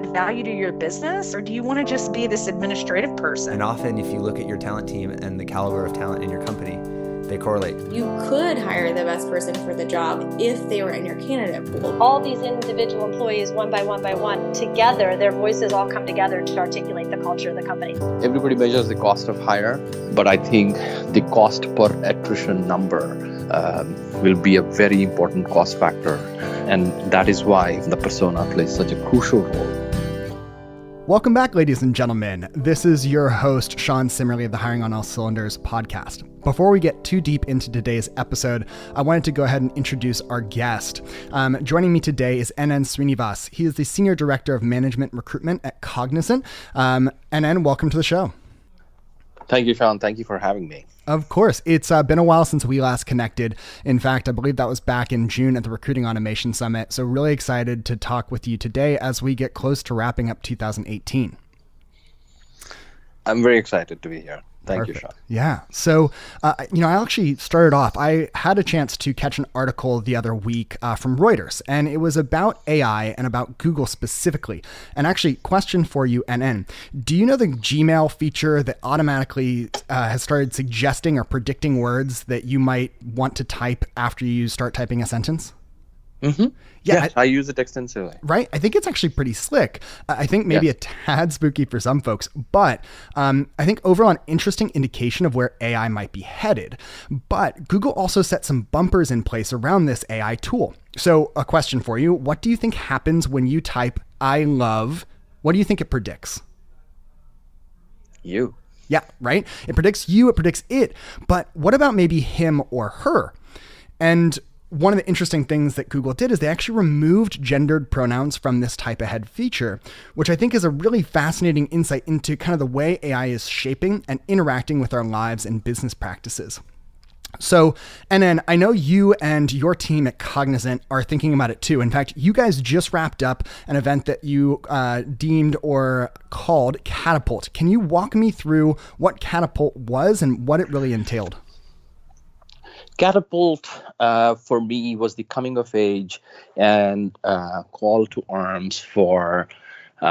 add value to your business, or do you want to just be this administrative person? And often if you look at your talent team and the caliber of talent in your company, they correlate. You could hire the best person for the job if they were in your candidate pool. All these individual employees, one by one, together, their voices all come together to articulate the culture of the company. Everybody measures the cost of hire, but I think the cost per attrition number will be a very important cost factor. And that is why the persona plays such a crucial role. Welcome back, ladies and gentlemen. This is your host, Sean Simmerly of the Hiring on All Cylinders podcast. Before we get too deep into today's episode, I wanted to go ahead and introduce our guest. Joining me today is NN Srinivas. He is the Senior Director of Management Recruitment at Cognizant. NN, welcome to the show. Thank you, Sean. Thank you for having me. Of course. It's been a while since we last connected. In fact, I believe that was back in June at the Recruiting Automation Summit. So really excited to talk with you today as we get close to wrapping up 2018. I'm very excited to be here. Thank you, Sean. Yeah. So, I actually started off, I had a chance to catch an article the other week from Reuters, and it was about AI and about Google specifically. And actually, question for you, NN, do you know the Gmail feature that automatically has started suggesting or predicting words that you might want to type after you start typing a sentence? Mm-hmm. Yeah, yes, I use it extensively. Right? I think it's actually pretty slick. I think maybe a tad spooky for some folks, but I think overall an interesting indication of where AI might be headed. But Google also set some bumpers in place around this AI tool. So a question for you, what do you think happens when you type "I love"? What do you think it predicts? You. Yeah, right? It predicts you, it predicts it. But what about maybe him or her? And one of the interesting things that Google did is they actually removed gendered pronouns from this type ahead feature, which I think is a really fascinating insight into kind of the way AI is shaping and interacting with our lives and business practices. So, NN, I know you and your team at Cognizant are thinking about it too. In fact, you guys just wrapped up an event that you deemed or called Catapult. Can you walk me through what Catapult was and what it really entailed? Catapult, for me, was the coming of age and call to arms for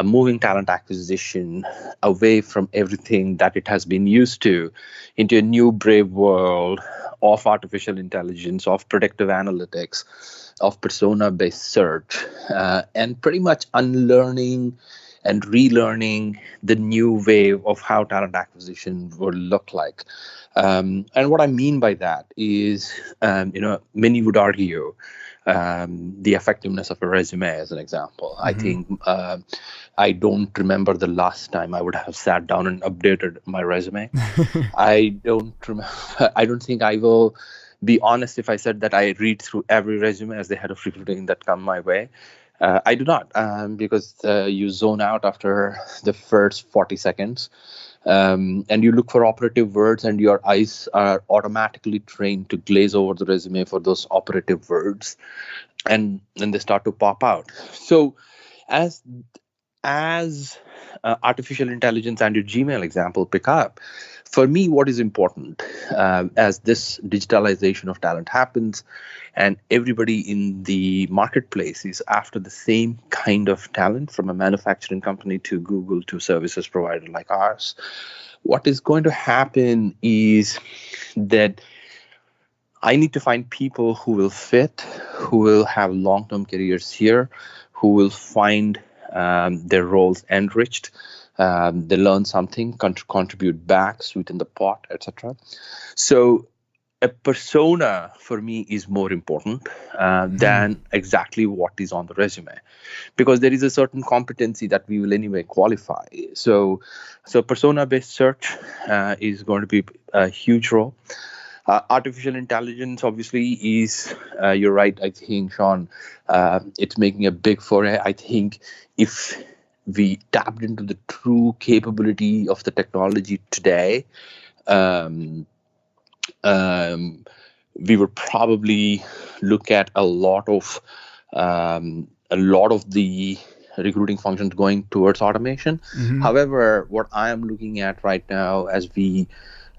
moving talent acquisition away from everything that it has been used to into a new brave world of artificial intelligence, of predictive analytics, of persona-based search, and pretty much unlearning and relearning the new wave of how talent acquisition would look like. And what I mean by that is, many would argue the effectiveness of a resume as an example. Mm-hmm. I think I don't remember the last time I would have sat down and updated my resume. I don't think I will be honest if I said that I read through every resume as the head of recruiting that come my way. I do not, because you zone out after the first 40 seconds. And you look for operative words and your eyes are automatically trained to glaze over the resume for those operative words. And then they start to pop out. So as artificial intelligence and your Gmail example pick up, for me, what is important as this digitalization of talent happens and everybody in the marketplace is after the same kind of talent, from a manufacturing company to Google to services provider like ours, what is going to happen is that I need to find people who will fit, who will have long-term careers here, who will find their roles enriched. They learn something, contribute back, sweeten the pot, etc. So a persona for me is more important than exactly what is on the resume, because there is a certain competency that we will anyway qualify. So persona-based search is going to be a huge role. Artificial intelligence obviously is, you're right, I think, Sean, it's making a big foray. I think if we tapped into the true capability of the technology today, we would probably look at a lot of the recruiting functions going towards automation. Mm-hmm. However, what I am looking at right now as we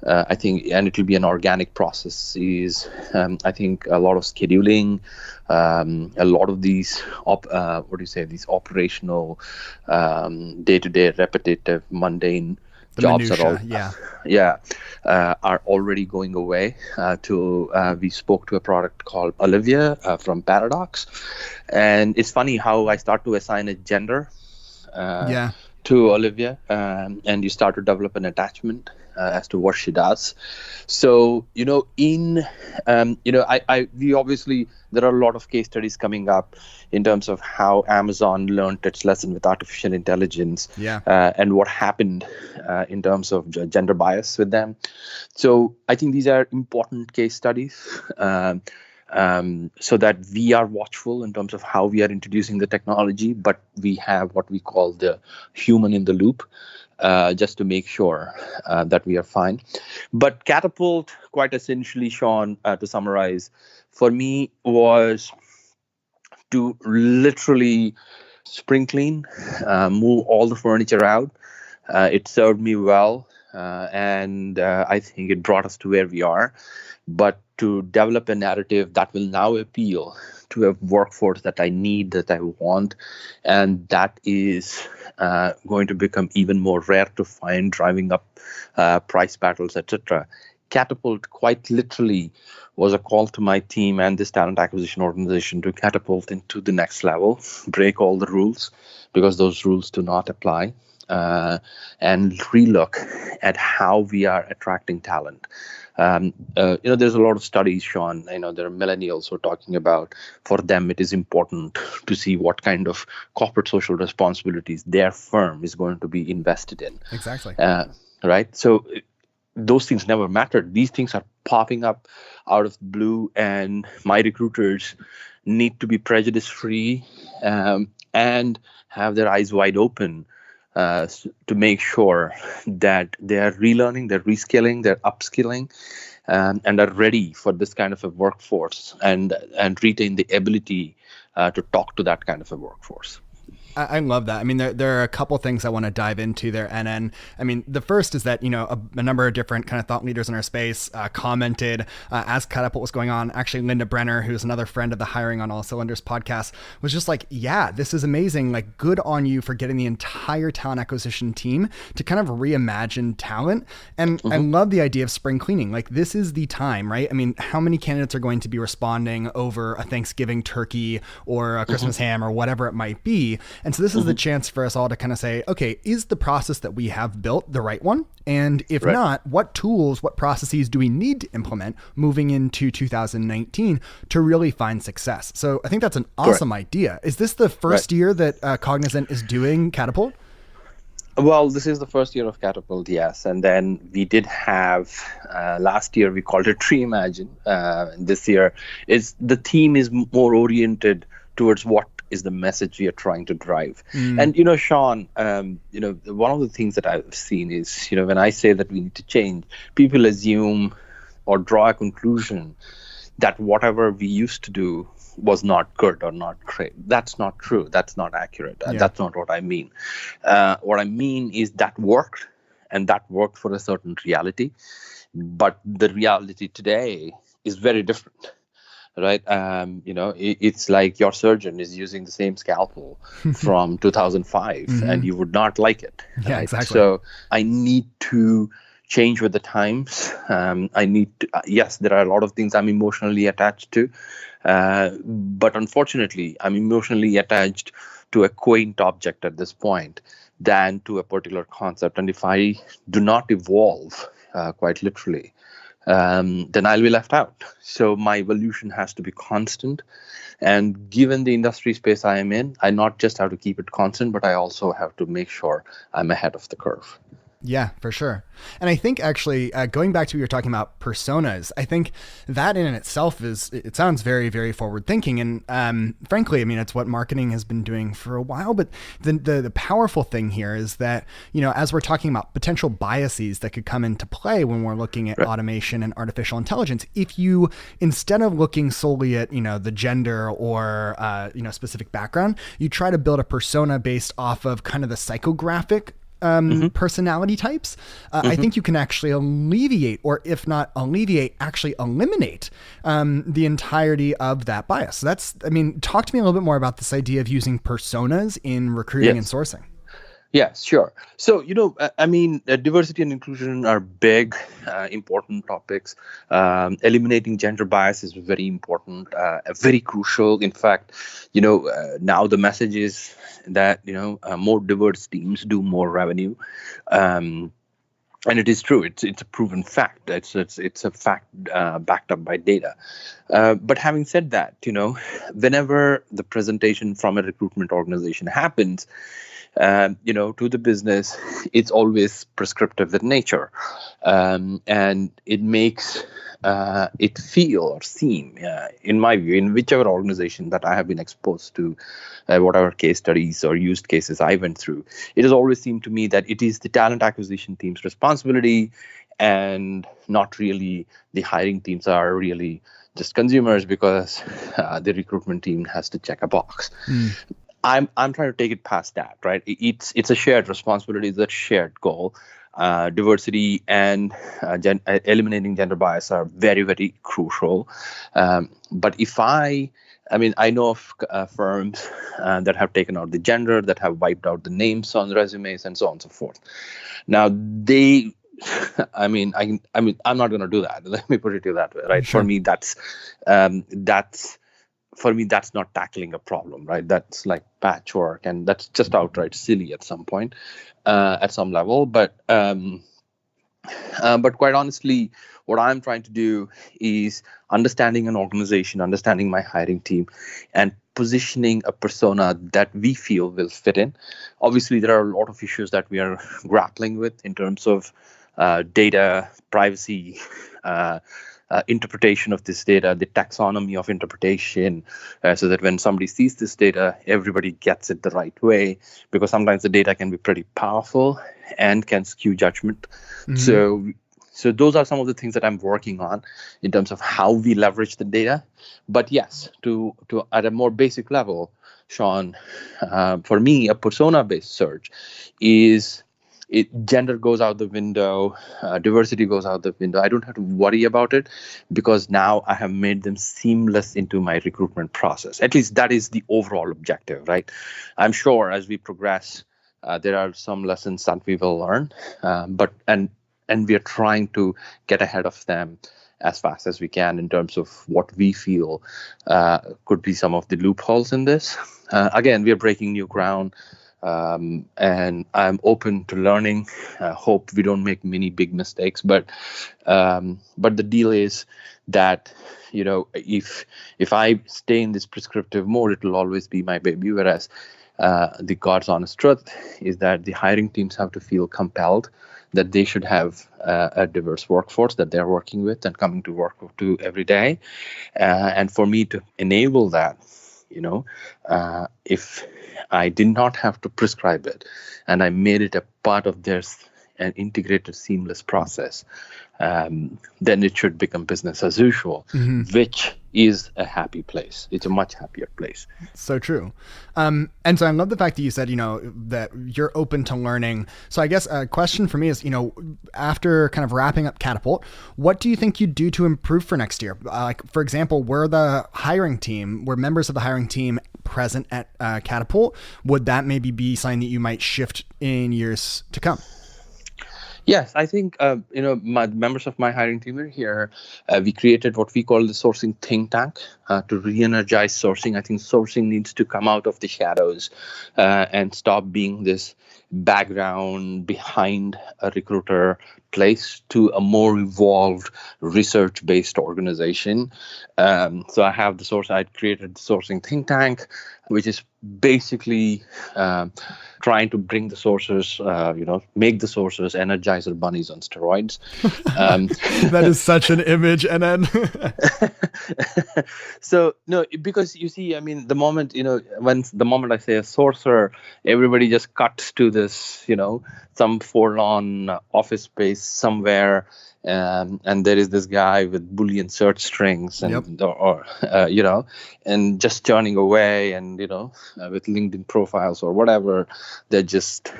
I think, and it will be an organic process. Is I think a lot of scheduling, a lot of these these operational, day-to-day, repetitive, mundane The jobs minutia, are already going away. We spoke to a product called Olivia from Paradox, and it's funny how I start to assign a gender to Olivia, and you start to develop an attachment as to what she does. So we obviously, there are a lot of case studies coming up in terms of how Amazon learned its lesson with artificial intelligence, and what happened in terms of gender bias with them. So I think these are important case studies. So that we are watchful in terms of how we are introducing the technology, but we have what we call the human in the loop, just to make sure that we are fine. But Catapult, quite essentially, Sean, to summarize, for me was to literally spring clean, move all the furniture out. It served me well, and I think it brought us to where we are. But to develop a narrative that will now appeal to a workforce that I need, that I want, and that is going to become even more rare to find, driving up price battles, etc. Catapult quite literally was a call to my team and this talent acquisition organization to catapult into the next level, break all the rules because those rules do not apply, and relook at how we are attracting talent. There's a lot of studies, Sean. There are millennials who are talking about, for them, it is important to see what kind of corporate social responsibilities their firm is going to be invested in. Exactly. Right. So those things never mattered. These things are popping up out of the blue, and my recruiters need to be prejudice-free and have their eyes wide open to make sure that they're relearning, they're reskilling, they're upskilling, and are ready for this kind of a workforce and retain the ability to talk to that kind of a workforce. I love that. I mean, there are a couple things I want to dive into there, NN. I mean, the first is that, a number of different kind of thought leaders in our space commented as Catapult was going on. Actually, Linda Brenner, who's another friend of the Hiring on All Cylinders podcast, was just like, yeah, this is amazing. Like, good on you for getting the entire talent acquisition team to kind of reimagine talent. And I love the idea of spring cleaning. Like, this is the time, right? I mean, how many candidates are going to be responding over a Thanksgiving turkey or a Christmas ham or whatever it might be? And so this is the chance for us all to kind of say, okay, is the process that we have built the right one? And if not, what tools, what processes do we need to implement moving into 2019 to really find success? So I think that's an awesome idea. Is this the first year that Cognizant is doing Catapult? Well, this is the first year of Catapult, yes. And then we did have, last year we called it Reimagine. This year, the theme is more oriented towards what is the message we are trying to drive. And, Sean, one of the things that I've seen is, when I say that we need to change, people assume or draw a conclusion that whatever we used to do was not good or not great. That's not true. That's not accurate. That's not what I mean. What I mean is that worked, and that worked for a certain reality. But the reality today is very different. Right. It's like your surgeon is using the same scalpel from 2005 and you would not like it. Yeah, right? exactly. So I need to change with the times. I need to, yes, there are a lot of things I'm emotionally attached to. But unfortunately, I'm emotionally attached to a quaint object at this point than to a particular concept. And if I do not evolve, quite literally, then I'll be left out. So my evolution has to be constant. And given the industry space I am in, I not just have to keep it constant, but I also have to make sure I'm ahead of the curve. Yeah, for sure. And I think actually going back to what you're talking about personas, I think that in itself it sounds very, very forward thinking. And frankly, I mean, it's what marketing has been doing for a while. But the powerful thing here is that, as we're talking about potential biases that could come into play when we're looking at automation and artificial intelligence, if you, instead of looking solely at, the gender or, specific background, you try to build a persona based off of kind of the psychographic personality types, I think you can actually alleviate, or if not alleviate, actually eliminate the entirety of that bias. So talk to me a little bit more about this idea of using personas in recruiting and sourcing. Yes, sure. So, diversity and inclusion are big, important topics. Eliminating gender bias is very important, very crucial. In fact, now the message is that, more diverse teams do more revenue. And it is true. It's a proven fact. It's a fact backed up by data. But having said that, whenever the presentation from a recruitment organization happens, to the business, it's always prescriptive in nature, and it makes it feel or seem, in my view, in whichever organization that I have been exposed to, whatever case studies or used cases I went through, it has always seemed to me that it is the talent acquisition team's responsibility, and not really the hiring teams are really just consumers because the recruitment team has to check a box. I'm trying to take it past that, right? It's a shared responsibility, it's a shared goal. Diversity and eliminating gender bias are very, very crucial. But if I know of firms that have taken out the gender, that have wiped out the names on resumes, and so on and so forth. Now I'm not going to do that. Let me put it to you that way, right? Sure. For me, that's not tackling a problem, right? That's like patchwork, and that's just outright silly at some point, at some level. But quite honestly, what I'm trying to do is understanding an organization, understanding my hiring team, and positioning a persona that we feel will fit in. Obviously, there are a lot of issues that we are grappling with in terms of data, privacy, interpretation of this data, the taxonomy of interpretation, so that when somebody sees this data, everybody gets it the right way, because sometimes the data can be pretty powerful and can skew judgment. So those are some of the things that I'm working on in terms of how we leverage the data. But yes, to at a more basic level, Sean, for me, a persona-based search is gender goes out the window, diversity goes out the window. I don't have to worry about it because now I have made them seamless into my recruitment process. At least that is the overall objective, right? I'm sure as we progress, there are some lessons that we will learn, and we are trying to get ahead of them as fast as we can in terms of what we feel could be some of the loopholes in this. Again, we are breaking new ground. And I'm open to learning. Hope we don't make many big mistakes, but the deal is that if I stay in this prescriptive mode, it will always be my baby. Whereas the God's honest truth is that the hiring teams have to feel compelled that they should have a diverse workforce that they're working with and coming to work to every day, and for me to enable that, if I did not have to prescribe it and I made it a part of an integrated, seamless process, then it should become business as usual, which is a happy place. It's a much happier place. So true. And so I love the fact that you said, that you're open to learning. So I guess a question for me is, after kind of wrapping up Catapult, what do you think you'd do to improve for next year? For example, were members of the hiring team present at Catapult? Would that maybe be something that you might shift in years to come? Yes, I think, my members of my hiring team are here. We created what we call the sourcing think tank to re-energize sourcing. I think sourcing needs to come out of the shadows and stop being this background behind a recruiter place to a more evolved research-based organization. So I created the sourcing think tank, which is basically trying to bring the sources, make the sources energizer bunnies on steroids. That is such an image, NN. So, no, because you see, the moment I say a sourcer, everybody just cuts to this, some forlorn office space somewhere and there is this guy with Boolean search strings and and just turning away, and with LinkedIn profiles or whatever, they're just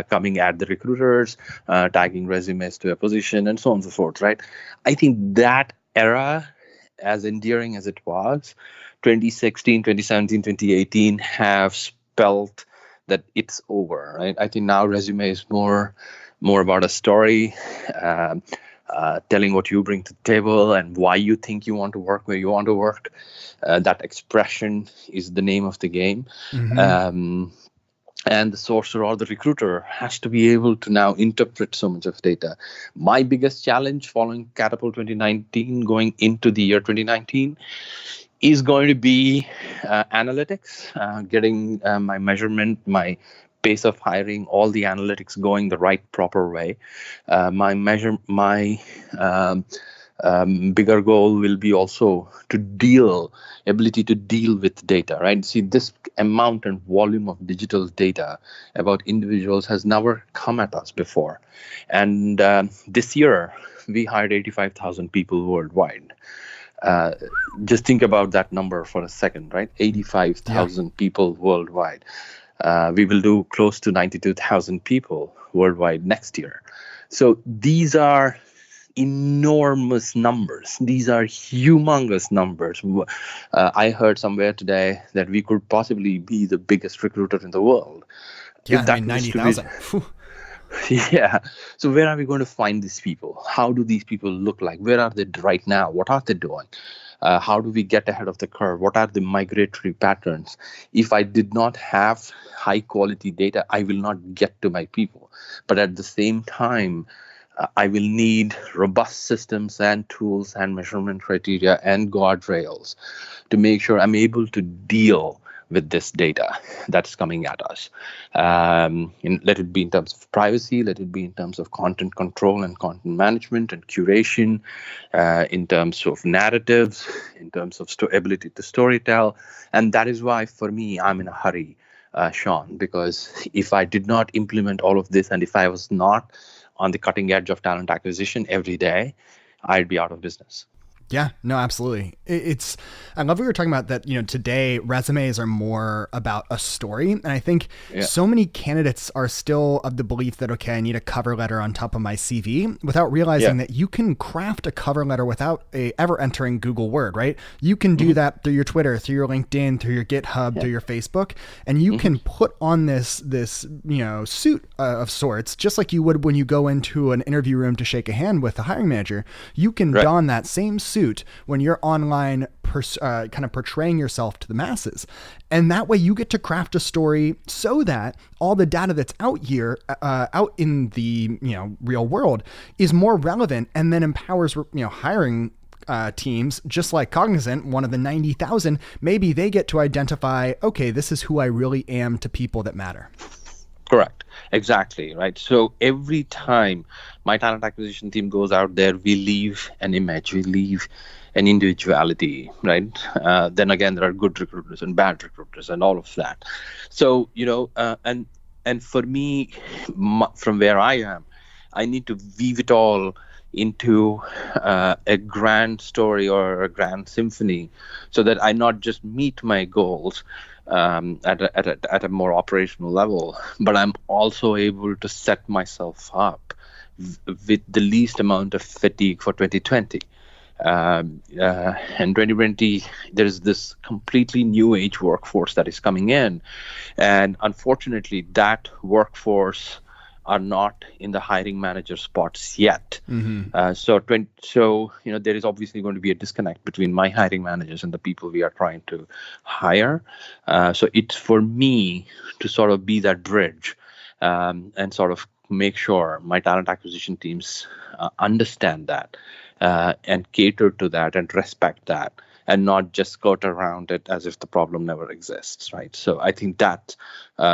coming at the recruiters, tagging resumes to a position, and so on and so forth, right? I think that era, as endearing as it was, 2016, 2017, 2018 have spelt that it's over, right? I think now resume is more about a story, telling what you bring to the table and why you think you want to work where you want to work. That expression is the name of the game. And the sourcer or the recruiter has to be able to now interpret so much of data. My biggest challenge following Catapult 2019 going into the year 2019 is going to be analytics, getting my measurement, my pace of hiring, all the analytics going the right proper way. My bigger goal will be also ability to deal with data, right? See, this amount and volume of digital data about individuals has never come at us before. And this year, we hired 85,000 people worldwide. Just think about that number for a second, right? 85,000 people worldwide. We will do close to 92,000 people worldwide next year. So these are enormous numbers. These are humongous numbers. I heard somewhere today that we could possibly be the biggest recruiter in the world. Yeah, I mean, 90,000. Yeah. So where are we going to find these people? How do these people look like? Where are they right now? What are they doing? How do we get ahead of the curve? What are the migratory patterns? If I did not have high quality data, I will not get to my people. But at the same time, I will need robust systems and tools and measurement criteria and guardrails to make sure I'm able to deal with this data that's coming at us. Let it be in terms of privacy, let it be in terms of content control and content management and curation, in terms of narratives, in terms of ability to storytell. And that is why, for me, I'm in a hurry, Sean, because if I did not implement all of this and if I was not on the cutting edge of talent acquisition every day, I'd be out of business. Yeah, no, absolutely. I love what you're talking about that, today resumes are more about a story. And I think so many candidates are still of the belief that, okay, I need a cover letter on top of my CV without realizing that you can craft a cover letter without ever entering Google Word, right? You can do that through your Twitter, through your LinkedIn, through your GitHub, through your Facebook, and you can put on this suit of sorts, just like you would when you go into an interview room to shake a hand with the hiring manager. You can don that same suit when you're online kind of portraying yourself to the masses. And that way you get to craft a story so that all the data that's out here, out in the real world is more relevant and then empowers hiring teams, just like Cognizant, one of the 90,000, maybe they get to identify, okay, this is who I really am to people that matter. Correct. Exactly. Right. So every time my talent acquisition team goes out there, we leave an image, we leave an individuality, right? Then again, there are good recruiters and bad recruiters and all of that. So, and for me, from where I am, I need to weave it all into a grand story or a grand symphony so that I not just meet my goals at a more operational level, but I'm also able to set myself up with the least amount of fatigue for 2020. And 2020, there is this completely new age workforce that is coming in. And unfortunately, that workforce are not in the hiring manager spots yet. So there is obviously going to be a disconnect between my hiring managers and the people we are trying to hire. So it's for me to sort of be that bridge and sort of make sure my talent acquisition teams understand that and cater to that and respect that, and not just skirt around it as if the problem never exists, right? So I think that,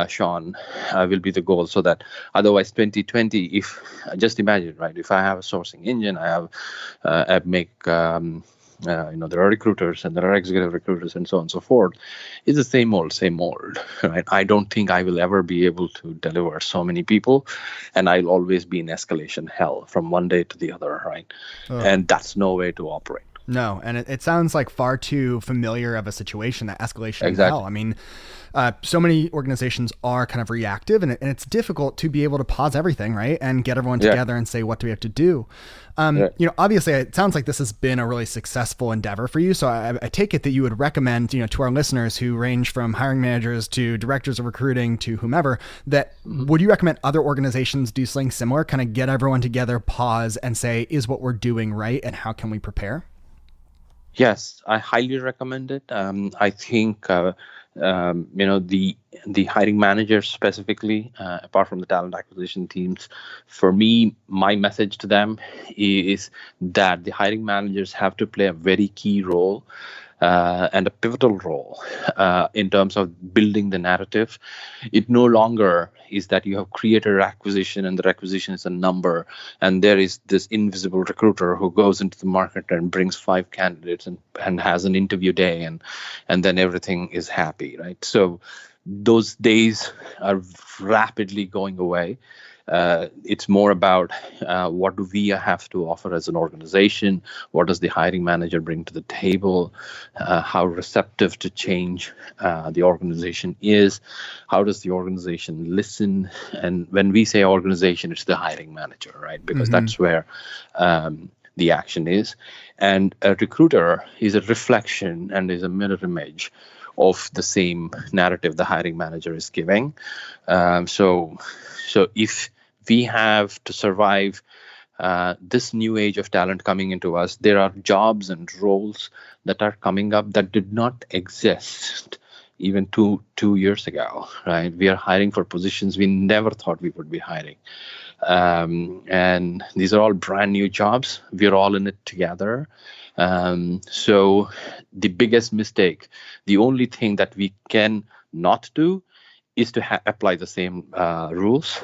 Sean, will be the goal, so that otherwise 2020, if just imagine, right, if I have a sourcing engine, I make There are recruiters and there are executive recruiters and so on and so forth. It's the same old, right? I don't think I will ever be able to deliver so many people, and I'll always be in escalation hell from one day to the other, right? And that's no way to operate. No, and it sounds like far too familiar of a situation, that escalation in Exactly. hell. I mean, so many organizations are kind of reactive, and it's difficult to be able to pause everything, right, and get everyone together and say, what do we have to do? Obviously, it sounds like this has been a really successful endeavor for you. So I take it that you would recommend, to our listeners who range from hiring managers to directors of recruiting to whomever, that would you recommend other organizations do something similar, kind of get everyone together, pause, and say, is what we're doing right, and how can we prepare? Yes, I highly recommend it. I think the hiring managers specifically, apart from the talent acquisition teams, for me, my message to them is that the hiring managers have to play a very key role and a pivotal role in terms of building the narrative. It no longer is that you have created a requisition and the requisition is a number, and there is this invisible recruiter who goes into the market and brings 5 candidates and has an interview day, and then everything is happy, right? So those days are rapidly going away. It's more about what do we have to offer as an organization? What does the hiring manager bring to the table? How receptive to change the organization is? How does the organization listen? And when we say organization, it's the hiring manager, right? Because that's where the action is. And a recruiter is a reflection and is a mirror image of the same narrative the hiring manager is giving. So if we have to survive this new age of talent coming into us, there are jobs and roles that are coming up that did not exist even two years ago, right? We are hiring for positions we never thought we would be hiring. And these are all brand new jobs. We're all in it together. So the biggest mistake, the only thing that we can not do is to apply the same rules.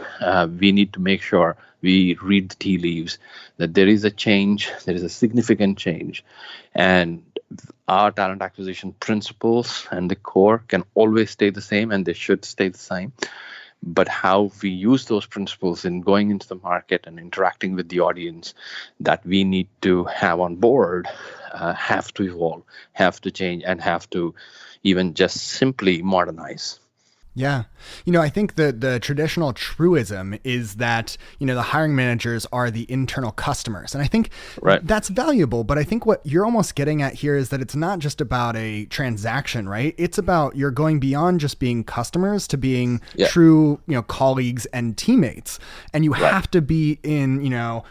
We need to make sure we read the tea leaves, that there is a change, there is a significant change. And our talent acquisition principles and the core can always stay the same, and they should stay the same. But how we use those principles in going into the market and interacting with the audience that we need to have on board have to evolve, have to change, and have to even just simply modernize. Yeah. I think the traditional truism is that, the hiring managers are the internal customers. And I think that's valuable. But I think what you're almost getting at here is that it's not just about a transaction, right? It's about you're going beyond just being customers to being true, colleagues and teammates. And you have to be in,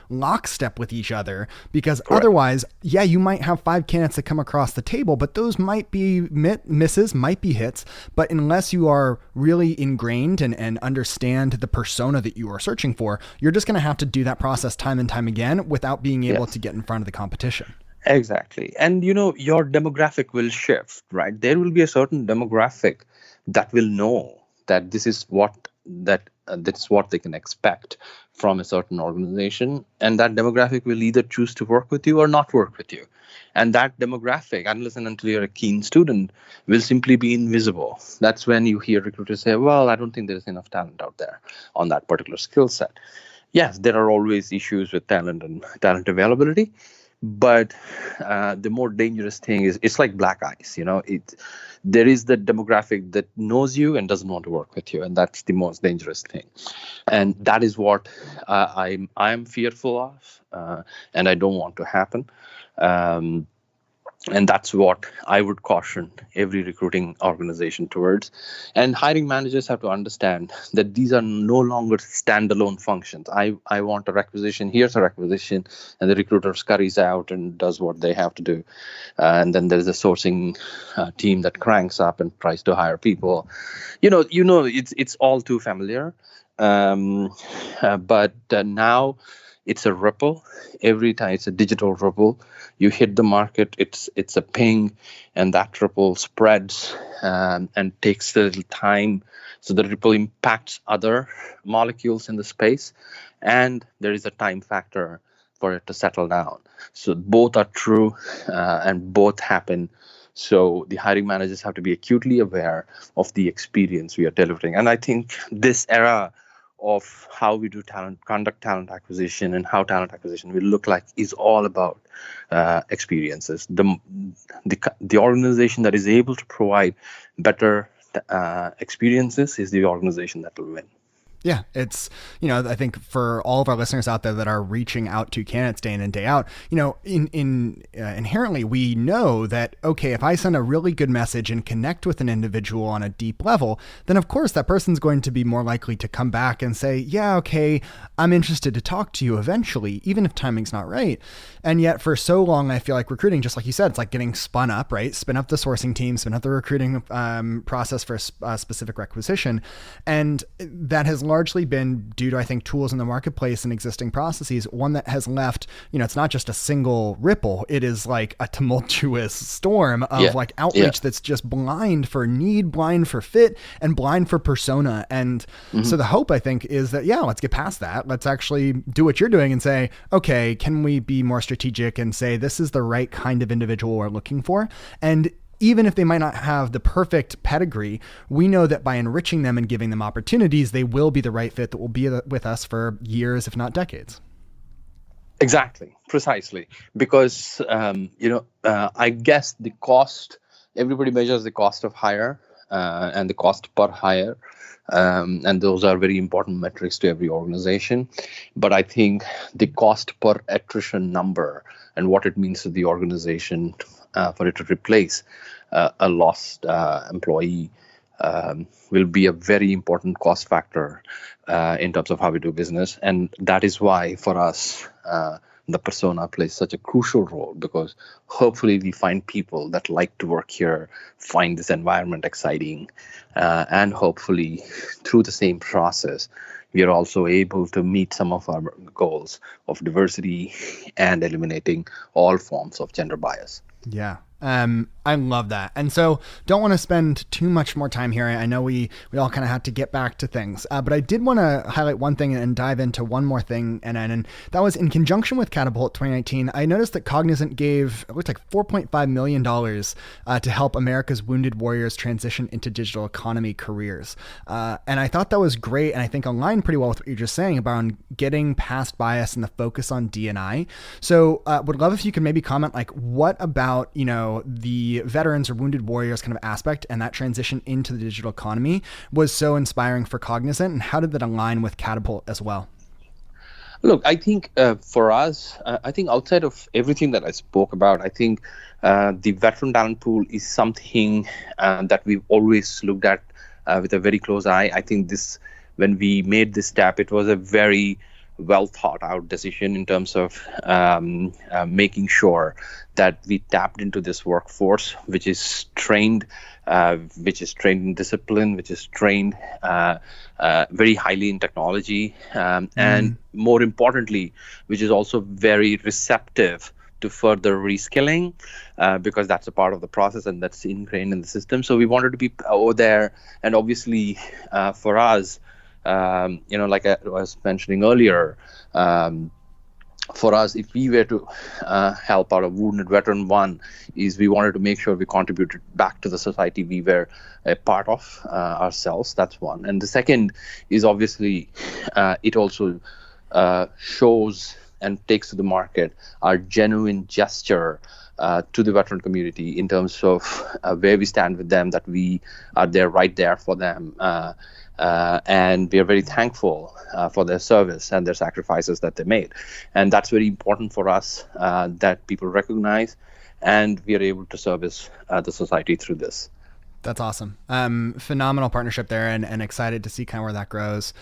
lockstep with each other, because otherwise, you might have 5 candidates that come across the table, but those might be misses, might be hits. But unless you are really ingrained and understand the persona that you are searching for, you're just going to have to do that process time and time again without being able to get in front of the competition. Exactly. And, your demographic will shift, right? There will be a certain demographic that will know that this is what they can expect from a certain organization. And that demographic will either choose to work with you or not work with you. And that demographic, unless and until you're a keen student, will simply be invisible. That's when you hear recruiters say, well, I don't think there's enough talent out there on that particular skill set. Yes, there are always issues with talent and talent availability. But the more dangerous thing is, it's like black ice. There is the demographic that knows you and doesn't want to work with you, and that's the most dangerous thing. And that is what I'm fearful of, and I don't want to happen. And that's what I would caution every recruiting organization towards. And hiring managers have to understand that these are no longer standalone functions. I want a requisition, here's a requisition, and the recruiter scurries out and does what they have to do. And then there's a sourcing team that cranks up and tries to hire people. It's all too familiar. But now it's a ripple. Every time it's a digital ripple. You hit the market, it's a ping, and that ripple spreads and takes a little time. So the ripple impacts other molecules in the space, and there is a time factor for it to settle down. So both are true and both happen. So the hiring managers have to be acutely aware of the experience we are delivering. And I think this era of how we do conduct talent acquisition and how talent acquisition will look like is all about experiences. The organization that is able to provide better experiences is the organization that will win. Yeah, it's, I think for all of our listeners out there that are reaching out to candidates day in and day out, inherently we know that, okay, if I send a really good message and connect with an individual on a deep level, then of course that person's going to be more likely to come back and say, yeah, okay, I'm interested to talk to you eventually, even if timing's not right. And yet for so long, I feel like recruiting, just like you said, it's like getting spun up, right? Spin up the sourcing team, spin up the recruiting process for a specific requisition. And that has largely been due to, I think, tools in the marketplace and existing processes, one that has left, it's not just a single ripple, it is like a tumultuous storm of outreach that's just blind for need, blind for fit, and blind for persona. And so the hope, I think, is that, let's get past that. Let's actually do what you're doing and say, okay, can we be more strategic and say, this is the right kind of individual we're looking for? And even if they might not have the perfect pedigree, we know that by enriching them and giving them opportunities, they will be the right fit that will be with us for years, if not decades. Exactly, precisely. Because, I guess the cost, everybody measures the cost of hire and the cost per hire. And those are very important metrics to every organization. But I think the cost per attrition number and what it means to the organization for it to replace a lost employee will be a very important cost factor in terms of how we do business. And that is why for us, the persona plays such a crucial role, because hopefully we find people that like to work here, find this environment exciting, and hopefully through the same process, we are also able to meet some of our goals of diversity and eliminating all forms of gender bias. Yeah. I love that. And so don't want to spend too much more time here. I know we all kind of have to get back to things, but I did want to highlight one thing and dive into one more thing. And that was in conjunction with Catapult 2019. I noticed that Cognizant gave, it looked like $4.5 million to help America's wounded warriors transition into digital economy careers. And I thought that was great. And I think aligned pretty well with what you're just saying about getting past bias and the focus on D&I. So would love if you could maybe comment, like, what about, the veterans or wounded warriors kind of aspect and that transition into the digital economy was so inspiring for Cognizant, and how did that align with Catapult as well? Look, I think for us, I think outside of everything that I spoke about, I think the veteran talent pool is something that we've always looked at with a very close eye. I think when we made this step, it was a very well thought out decision in terms of making sure that we tapped into this workforce, which is trained in discipline, which is trained very highly in technology, and more importantly, which is also very receptive to further reskilling, because that's a part of the process and that's ingrained in the system. So we wanted to be over there, and obviously for us, like I was mentioning earlier, for us, if we were to help out a wounded veteran, one is we wanted to make sure we contributed back to the society we were a part of ourselves. That's one. And the second is obviously it also shows and takes to the market our genuine gesture to the veteran community in terms of where we stand with them, that we are there, right there for them. And we are very thankful for their service and their sacrifices that they made. And that's very important for us, that people recognize, and we are able to service the society through this. That's awesome. Phenomenal partnership there, and excited to see kind of where that grows.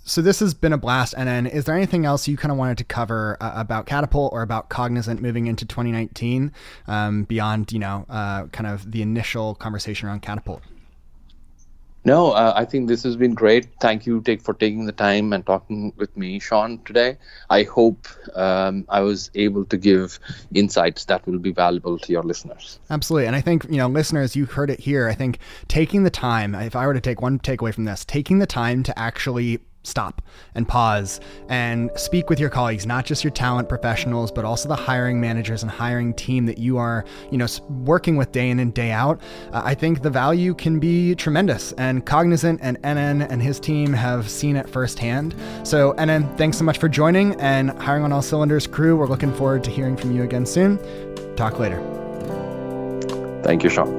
So this has been a blast. NN, is there anything else you kind of wanted to cover about Catapult or about Cognizant moving into 2019 beyond, kind of the initial conversation around Catapult? No, I think this has been great. Thank you for taking the time and talking with me, Sean, today. I hope I was able to give insights that will be valuable to your listeners. Absolutely. And I think, listeners, you heard it here. I think taking the time, if I were to take one takeaway from this, taking the time to actually stop and pause and speak with your colleagues, not just your talent professionals, but also the hiring managers and hiring team that you are, working with day in and day out, I think the value can be tremendous. And Cognizant and NN and his team have seen it firsthand. So NN, thanks so much for joining, and Hiring on All Cylinders crew, we're looking forward to hearing from you again soon. Talk later. Thank you, Sean.